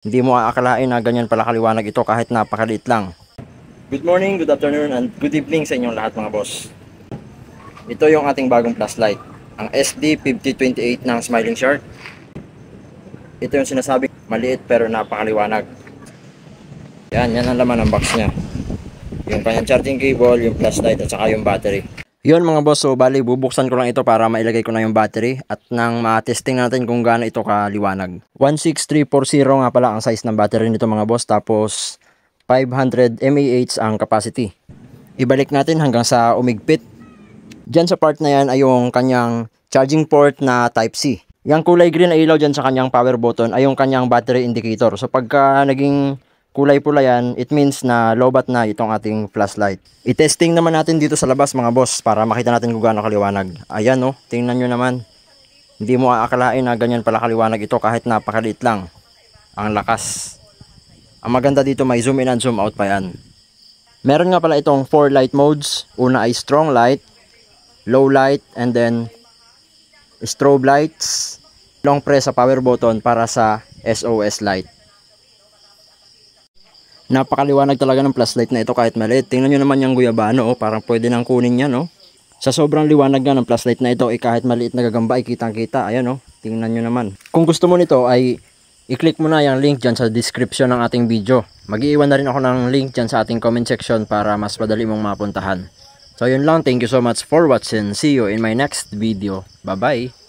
Hindi mo aakalain na ganyan pala kaliwanag ito kahit napakaliit lang. Good morning, good afternoon, and good evening sa inyong lahat mga boss. Ito yung ating bagong flashlight, ang SD5028 ng Smiling Shark. Ito yung sinasabing maliit pero napakaliwanag. Yan ang laman ng box niya. Yung kanyang charging cable, yung flashlight at saka yung battery. Yun mga boss, so bali bubuksan ko lang ito para mailagay ko na yung battery at nang ma-testing natin kung gaano ito kaliwanag. 16340 nga pala ang size ng battery nito mga boss, tapos 500 mAh ang capacity. Ibalik natin hanggang sa umigpit. Diyan sa part na yan ay yung kanyang charging port na type C. Yung kulay green na ilaw dyan sa kanyang power button ay yung kanyang battery indicator. So pagka naging kulay pula yan, it means na lobat na itong ating flashlight. I-testing naman natin dito sa labas mga boss para makita natin kung gaano kaliwanag. Ayan oh, tingnan nyo naman. Hindi mo aakalain na ganyan pala kaliwanag ito kahit napakaliit lang. Ang lakas. Ang maganda dito may zoom in and zoom out pa yan. Meron nga pala itong 4 light modes. Una ay strong light, low light, and then strobe lights. Long press sa power button para sa SOS light. Napakaliwanag talaga ng flashlight na ito kahit maliit. Tingnan nyo naman yung guyabano, oh, parang pwede nang kunin yan. Oh. Sa sobrang liwanag nga ng flashlight na ito, kahit maliit na gagamba ay kitang kita. Ayan, oh, tingnan nyo naman. Kung gusto mo nito ay i-click mo na yung link dyan sa description ng ating video. Mag-iiwan na rin ako ng link dyan sa ating comment section para mas madali mong mapuntahan. So yun lang, thank you so much for watching. See you in my next video. Bye bye!